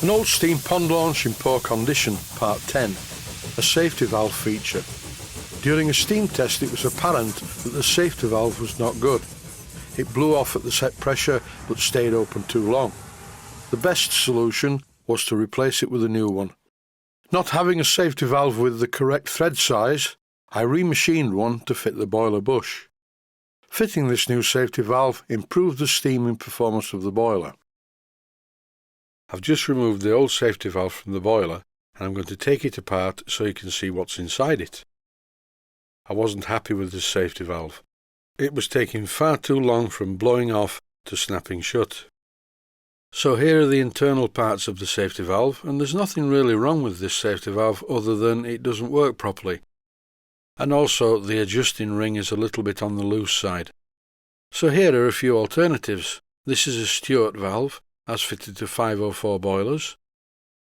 An old steam pond launch in poor condition, part 10, a safety valve feature. During a steam test it was apparent that the safety valve was not good. It blew off at the set pressure but stayed open too long. The best solution was to replace it with a new one. Not having a safety valve with the correct thread size, I remachined one to fit the boiler bush. Fitting this new safety valve improved the steaming performance of the boiler. I've just removed the old safety valve from the boiler and I'm going to take it apart so you can see what's inside it. I wasn't happy with this safety valve. It was taking far too long from blowing off to snapping shut. So here are the internal parts of the safety valve, and there's nothing really wrong with this safety valve other than it doesn't work properly. And also the adjusting ring is a little bit on the loose side. So here are a few alternatives. This is a Stewart valve, as fitted to 504 boilers.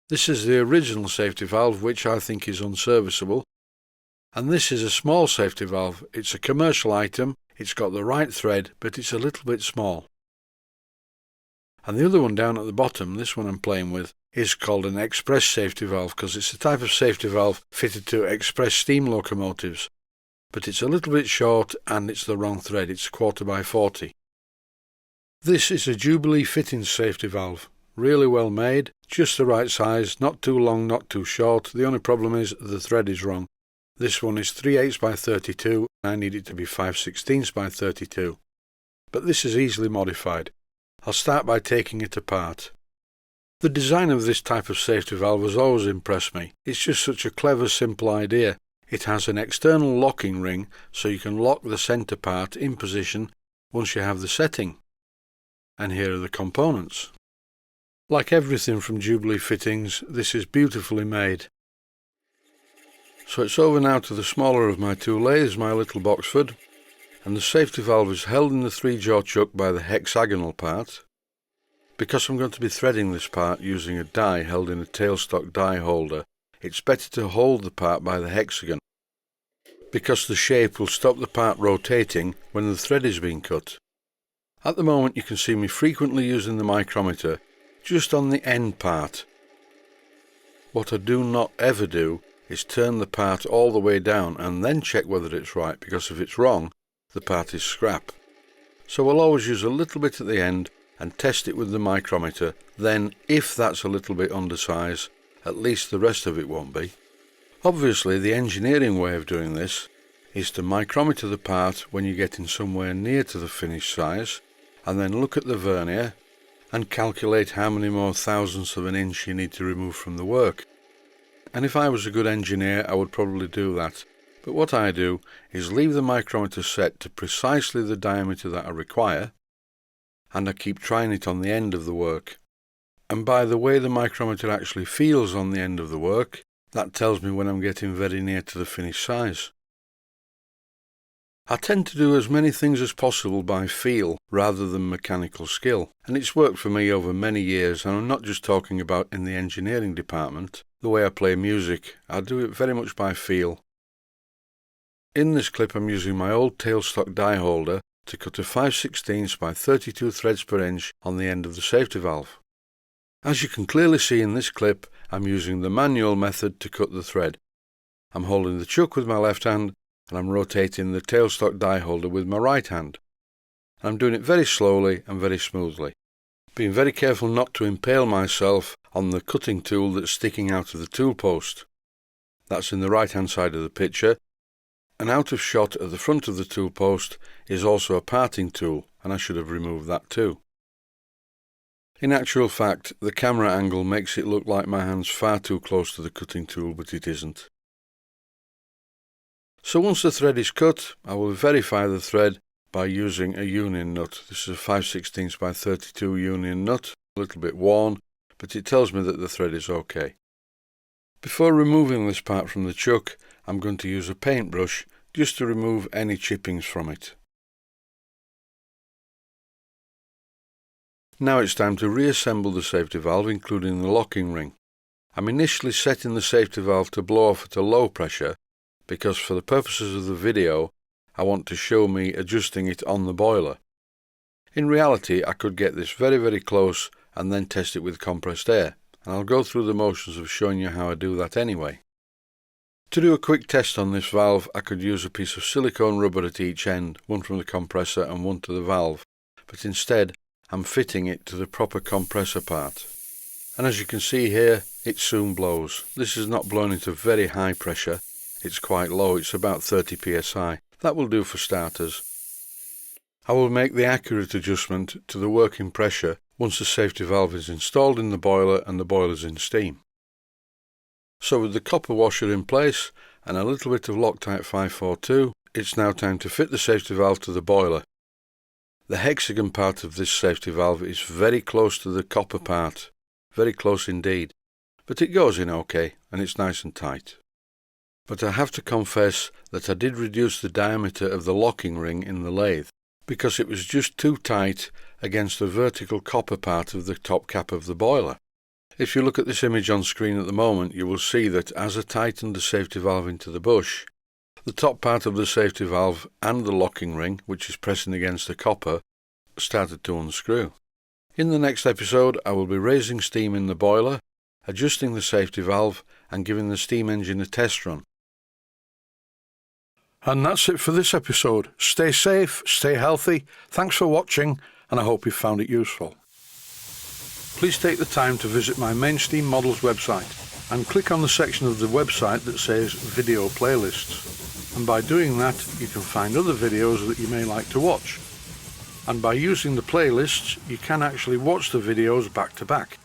This is the original safety valve, which I think is unserviceable. And this is a small safety valve. It's a commercial item, it's got the right thread, but it's a little bit small. And the other one down at the bottom, this one I'm playing with, is called an express safety valve because it's a type of safety valve fitted to express steam locomotives. But it's a little bit short and it's the wrong thread, it's 1/4 by 40. This is a Jubilee fittings safety valve, really well made, just the right size, not too long, not too short. The only problem is the thread is wrong. This one is 3/8 by 32, and I need it to be 5/16 by 32. But this is easily modified. I'll start by taking it apart. The design of this type of safety valve has always impressed me. It's just such a clever, simple idea. It has an external locking ring, so you can lock the centre part in position once you have the setting. And here are the components. Like everything from Jubilee Fittings, this is beautifully made. So it's over now to the smaller of my two lathes, my little Boxford, and the safety valve is held in the 3-jaw chuck by the hexagonal part. Because I'm going to be threading this part using a die held in a tailstock die holder, it's better to hold the part by the hexagon, because the shape will stop the part rotating when the thread is being cut. At the moment you can see me frequently using the micrometer just on the end part. What I do not ever do is turn the part all the way down and then check whether it's right, because if it's wrong, the part is scrap. So I'll always use a little bit at the end and test it with the micrometer. Then, if that's a little bit undersize, at least the rest of it won't be. Obviously, the engineering way of doing this is to micrometer the part when you're getting somewhere near to the finished size, and then look at the vernier and calculate how many more thousandths of an inch you need to remove from the work. And if I was a good engineer, I would probably do that. But what I do is leave the micrometer set to precisely the diameter that I require, and I keep trying it on the end of the work. And by the way the micrometer actually feels on the end of the work, that tells me when I'm getting very near to the finished size. I tend to do as many things as possible by feel rather than mechanical skill, and it's worked for me over many years, and I'm not just talking about in the engineering department. The way I play music, I do it very much by feel. In this clip I'm using my old tailstock die holder to cut a 5/16 by 32 threads per inch on the end of the safety valve. As you can clearly see in this clip, I'm using the manual method to cut the thread. I'm holding the chuck with my left hand and I'm rotating the tailstock die holder with my right hand. I'm doing it very slowly and very smoothly, being very careful not to impale myself on the cutting tool that's sticking out of the tool post. That's in the right hand side of the picture, and out of shot at the front of the tool post is also a parting tool, and I should have removed that too. In actual fact, the camera angle makes it look like my hand's far too close to the cutting tool, but it isn't. So once the thread is cut, I will verify the thread by using a union nut. This is a 5/16 by 32 union nut, a little bit worn, but it tells me that the thread is okay. Before removing this part from the chuck, I'm going to use a paintbrush just to remove any chippings from it. Now it's time to reassemble the safety valve, including the locking ring. I'm initially setting the safety valve to blow off at a low pressure because for the purposes of the video I want to show me adjusting it on the boiler. In reality I could get this very close and then test it with compressed air, and I'll go through the motions of showing you how I do that anyway. To do a quick test on this valve, I could use a piece of silicone rubber at each end, one from the compressor and one to the valve, but instead I'm fitting it to the proper compressor part. And as you can see here, it soon blows. This is not blown into very high pressure, it's quite low, it's about 30 psi. That will do for starters. I will make the accurate adjustment to the working pressure once the safety valve is installed in the boiler and the boiler is in steam. So with the copper washer in place and a little bit of Loctite 542, it's now time to fit the safety valve to the boiler. The hexagon part of this safety valve is very close to the copper part, very close indeed, but it goes in okay and it's nice and tight. But I have to confess that I did reduce the diameter of the locking ring in the lathe, because it was just too tight against the vertical copper part of the top cap of the boiler. If you look at this image on screen at the moment, you will see that as I tightened the safety valve into the bush, the top part of the safety valve and the locking ring, which is pressing against the copper, started to unscrew. In the next episode, I will be raising steam in the boiler, adjusting the safety valve and giving the steam engine a test run. And that's it for this episode. Stay safe, stay healthy, thanks for watching, and I hope you found it useful. Please take the time to visit my Mainsteam Models website and click on the section of the website that says Video Playlists. And by doing that, you can find other videos that you may like to watch. And by using the playlists, you can actually watch the videos back to back.